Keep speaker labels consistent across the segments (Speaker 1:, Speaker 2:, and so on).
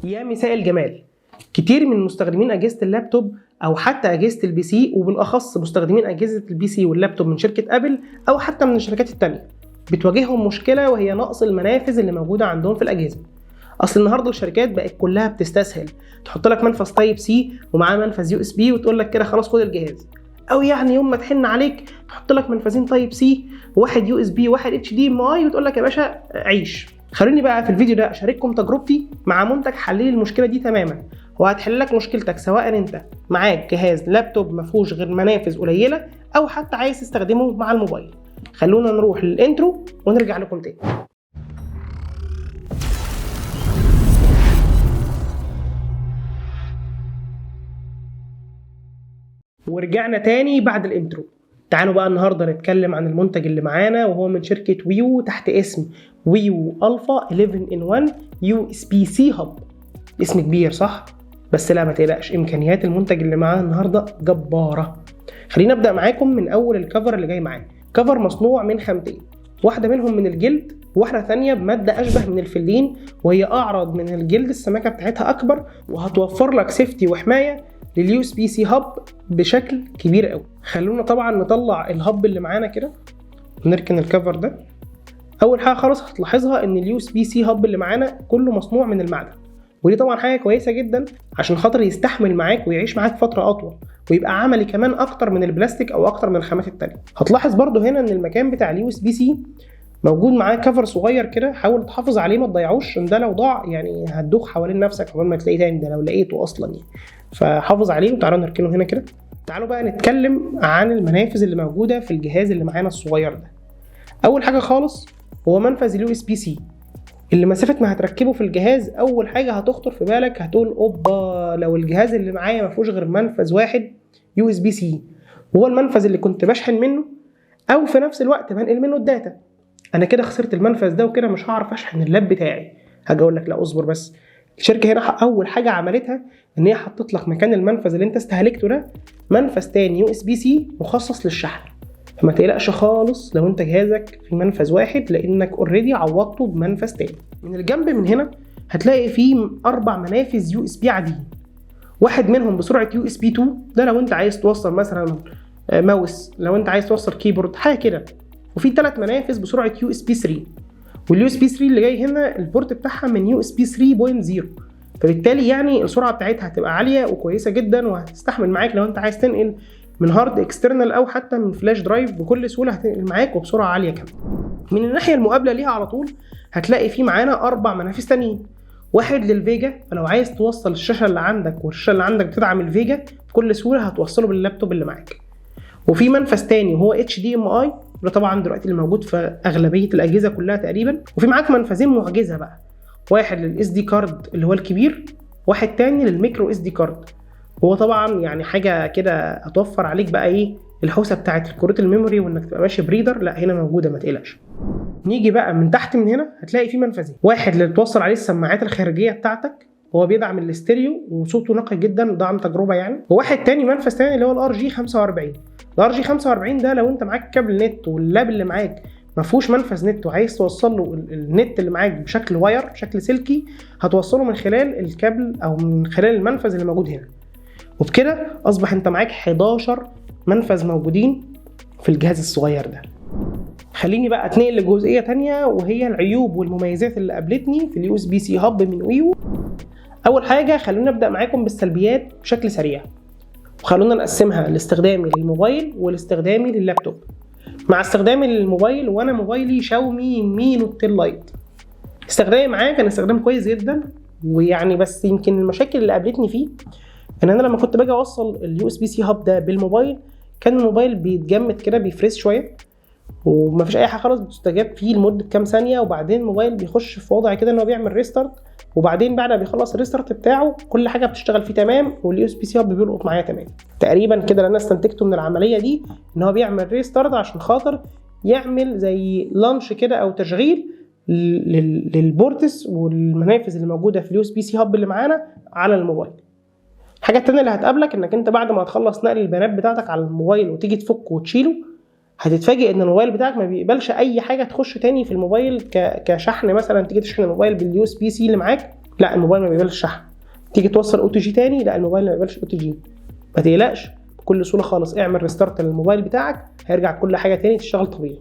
Speaker 1: يا مساء الجمال. كتير من مستخدمين اجهزه اللابتوب او حتى اجهزه البي سي، وبالاخص مستخدمين اجهزه البي سي واللابتوب من شركه ابل او حتى من الشركات التانية، بتواجههم مشكله وهي نقص المنافذ اللي موجوده عندهم في الاجهزه. اصل النهارده الشركات بقت كلها بتستسهل تحط لك منفذ تايب سي ومعاه منفذ يو اس بي وتقول لك كده خلاص خد الجهاز، او يعني يوم ما تحن عليك تحط لك منفذين تايب سي وواحد يو اس بي وواحد اتش دي ام اي وتقول لك يا باشا عيش. خلوني بقى في الفيديو ده اشارككم تجربتي مع منتج حل لي المشكله دي تماما، وهتحل لك مشكلتك سواء انت معاك جهاز لابتوب ما فيهوش غير منافذ قليله او حتى عايز تستخدمه مع الموبايل. خلونا نروح للانترو ونرجع لكم تاني. ورجعنا تاني بعد الانترو. تعالوا بقى النهارده نتكلم عن المنتج اللي معانا، وهو من شركه ويو تحت اسم ويو الفا 11 in 1 يو اس بي سي هاب. اسم كبير صح؟ بس لا ما تقلقش، امكانيات المنتج اللي معانا النهارده جباره. خلينا نبدا معاكم من اول الكفر اللي جاي معاه. كفر مصنوع من خامتين، واحده منهم من الجلد وواحده ثانيه بماده اشبه من الفلين، وهي اعرض من الجلد، السماكه بتاعتها اكبر وهتوفر لك سيفتي وحمايه لليو اس بي سي هاب بشكل كبير قوي. خلونا طبعا نطلع الهاب اللي معانا كده ونركن الكفر ده. اول حاجه خالص هتلاحظها ان اليو اس بي سي هاب اللي معانا كله مصنوع من المعدن، ودي طبعا حاجه كويسه جدا عشان خاطر يستحمل معاك ويعيش معاك فتره اطول، ويبقى عملي كمان اكتر من البلاستيك او اكتر من الخامات التانية. هتلاحظ برضو هنا ان المكان بتاع اليو اس بي سي موجود معاه كفر صغير كده، حاول تحافظ عليه ما تضيعوش، عشان ده لو ضاع يعني هتدوخ حوالين نفسك قبل ما تلاقيه تاني، ده لو لقيته اصلا يعني. فحافظ عليه وتعالوا نركنه هنا كده. تعالوا بقى نتكلم عن المنافذ اللي موجوده في الجهاز اللي معانا الصغير ده. اول حاجه خالص هو منفذ اليو اس بي سي، اللي مسافه ما هتركبه في الجهاز اول حاجه هتخطر في بالك هتقول اوبا، لو الجهاز اللي معايا ما فيهوش غير منفذ واحد يو اس بي سي، وهو المنفذ اللي كنت بشحن منه او في نفس الوقت بنقل منه الداتا، انا كده خسرت المنفذ ده وكده مش هعرف اشحن اللاب بتاعي. هاجي اقول لك لا اصبر بس. الشركه هنا اول حاجه عملتها ان هي حطت لك مكان المنفذ اللي انت استهلكته ده منفذ تاني يو اس بي سي مخصص للشحن، فما تقلقش خالص لو انت جهازك في منفذ واحد، لانك اوريدي عوضته بمنفذ تاني. من الجنب من هنا هتلاقي فيه 4 منافذ يو اس بي عاديين، واحد منهم بسرعه يو اس بي 2، ده لو انت عايز توصل مثلا ماوس، لو انت عايز توصل كيبورد حاجه كده. وفي 3 منافذ بسرعه يو اس بي 3، واليو اس بي 3 اللي جاي هنا البورت بتاعها من يو اس بي 3.0، فبالتالي يعني السرعه بتاعتها هتبقى عاليه وكويسه جدا، وهتستحمل معاك لو انت عايز تنقل من هارد اكسترنال او حتى من فلاش درايف بكل سهوله، هتنقل معاك وبسرعه عاليه كمان. من الناحيه المقابله ليها على طول هتلاقي في معانا 4 منافذ تانيين، واحد للفيجا، فلو عايز توصل الشاشه اللي عندك والشاشه اللي عندك بتدعم الفيجا بكل سهوله هتوصله باللابتوب اللي معاك. وفي منفذ تاني وهو اتش دي ام اي، ده طبعا دلوقتي اللي موجود في اغلبيه الاجهزه كلها تقريبا. وفي معاك منفذين معجزه بقى، واحد للاس دي كارد اللي هو الكبير، واحد تاني للميكرو اس دي كارد. هو طبعا يعني حاجه كده هتوفر عليك بقى ايه الحوسه بتاعه الكروت الميموري وانك تبقى ماشي بريدر، لا هنا موجوده ما تقلقش. نيجي بقى من تحت من هنا هتلاقي في منفذين، واحد اللي توصل عليه السماعات الخارجيه بتاعتك، هو بيدعم الاستيريو وصوته نقي جدا، ده عن تجربه يعني. وواحد تاني منفذ تاني اللي هو الار جي 45. الار جي 45 ده لو انت معاك كابل نت واللاب اللي معاك ما فيهوش منفذ نت وعايز توصل له النت اللي معاك بشكل واير بشكل سلكي، هتوصله من خلال الكابل او من خلال المنفذ اللي موجود هنا. وبكده اصبح انت معاك 11 منفذ موجودين في الجهاز الصغير ده. خليني بقى اتنقل لجزئيه تانية، وهي العيوب والمميزات اللي قابلتني في اليو اس بي سي هاب من ويو. اول حاجه خلونا نبدا معاكم بالسلبيات بشكل سريع، وخلونا نقسمها لاستخدامي للموبايل والاستخدامي لللابتوب. مع استخدامي للموبايل، وانا موبايلي شاومي مي نوت 10 لايت، استخدامي معاه كان استخدام كويس جدا، ويعني بس يمكن المشاكل اللي قابلتني فيه ان انا لما كنت باجي اوصل اليو اس بي سي هاب ده بالموبايل كان الموبايل بيتجمد كده بيفريز شويه، ومفيش اي حاجه خالص بتستجاب فيه لمده كام ثانيه، وبعدين الموبايل بيخش في وضع كده ان هو بيعمل ريستارت، وبعدين بعد ما بيخلص الريستارت بتاعه كل حاجه بتشتغل فيه تمام، واليو اس بي سي هاب بيلقط معايا تمام. تقريبا كده اللي انا استنتجته من العمليه دي ان هو بيعمل ريستارت عشان خاطر يعمل زي لانش كده او تشغيل للبورتس والمنافذ اللي موجوده في اليو اس بي سي هاب اللي معانا على الموبايل. الحاجه الثانيه اللي هتقابلك انك انت بعد ما هتخلص نقل البيانات بتاعتك على الموبايل وتيجي تفكه وتشيله، هتتفاجئ ان الموبايل بتاعك ما بيقبلش اي حاجه تخش تاني في الموبايل كشحن. مثلا تيجي تشحن الموبايل باليو اس بي سي اللي معاك لا الموبايل ما بيقبلش شحن. تيجي توصل او تي جي تاني، لا الموبايل ما بيقبلش او تي جي. ما تقلقش، بكل سهوله خالص اعمل ريستارت للموبايل بتاعك، هيرجع كل حاجه تاني تشتغل طبيعي.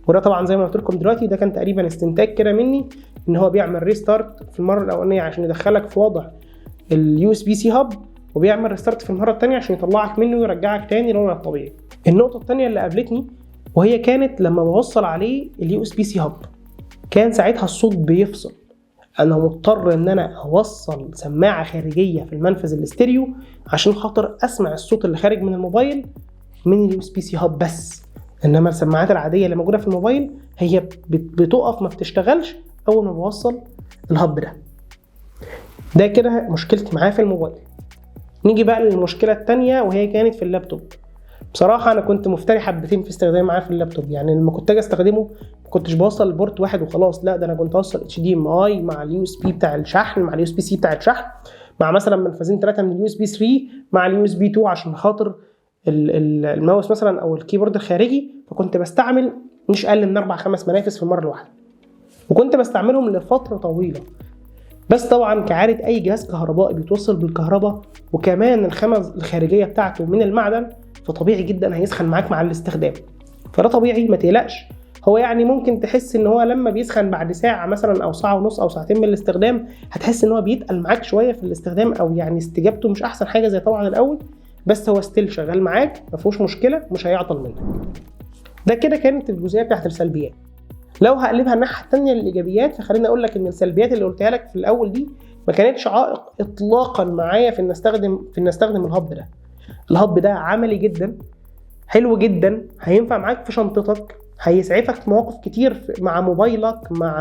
Speaker 1: وده طبعا زي ما قلت لكم دلوقتي ده كان تقريبا استنتاج كده مني ان هو بيعمل ريستارت في المره الاولانيه عشان يدخلك في وضع اليو اس بي سي هاب، وبيعمل ريستارت في المره الثانيه عشان يطلعك منه ويرجعك تاني للوضع الطبيعي. النقطه الثانيه اللي قابلتني وهي كانت لما بوصل عليه اليو اس بي سي هاب، كان ساعتها الصوت بيفصل. انا مضطر ان انا اوصل سماعه خارجيه في المنفذ الاستيريو عشان خاطر اسمع الصوت اللي خارج من الموبايل من اليو اس بي سي هاب بس. انما السماعات العاديه اللي موجوده في الموبايل هي بتقف ما بتشتغلش اول ما بوصل الهاب ده. ده كده مشكلتي معاه في الموبايل. نيجي بقى للمشكله الثانيه وهي كانت في اللابتوب. بصراحه انا كنت مفتري حبتين في استخدامي معاه في اللابتوب. يعني لما كنت اجي استخدمه ما كنتش بوصل البورت واحد وخلاص، لا ده انا كنت اوصل اتش دي ام اي مع اليو اس بي بتاع الشحن، مع اليو اس بي سي بتاع الشحن، مع مثلا منفذين 3 من اليو اس بي 3 مع اليو اس بي 2 عشان خاطر الماوس مثلا او الكيبورد الخارجي. فكنت بستعمل مش اقل من 4-5 منافذ في المره الواحده، وكنت بستعملهم لفتره طويله. بس طبعا كعاده اي جهاز كهربائي بيتوصل بالكهرباء وكمان الخامه الخارجيه بتاعته من المعدن، فطبيعي جدا هيسخن معاك مع الاستخدام. فده طبيعي ما تقلقش. هو يعني ممكن تحس ان هو لما بيسخن بعد ساعه مثلا او ساعه ونص او ساعتين من الاستخدام هتحس ان هو بيتقل معاك شويه في الاستخدام، او يعني استجابته مش احسن حاجه زي طبعا الاول، بس هو ستيل شغال معاك ما فيهوش مشكله، مش هيعطل منك. ده كده كانت الجزئيه بتاعت السلبيات. لو هقلبها الناحيه الثانيه للايجابيات، فخليني اقول لك ان السلبيات اللي قلتها لك في الاول دي ما كانتش عائق اطلاقا معايا في ان استخدم الهب ده. الهب ده عملي جدا، حلو جدا، هينفع معاك في شنطتك، هيسعفك في مواقف كتير مع موبايلك، مع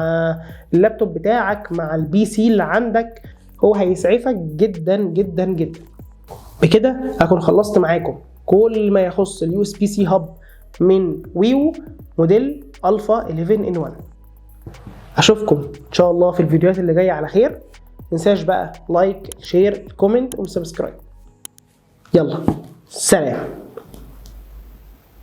Speaker 1: اللابتوب بتاعك، مع البي سي اللي عندك. هو هيسعفك جدا جدا جدا. بكده هكون خلصت معاكم كل ما يخص اليو اس بي سي هاب من ويو موديل الفا 11 ان 1. اشوفكم ان شاء الله في الفيديوهات اللي جايه على خير. متنساش بقى لايك، شير، كومنت وسبسكرايب. يلا سلام.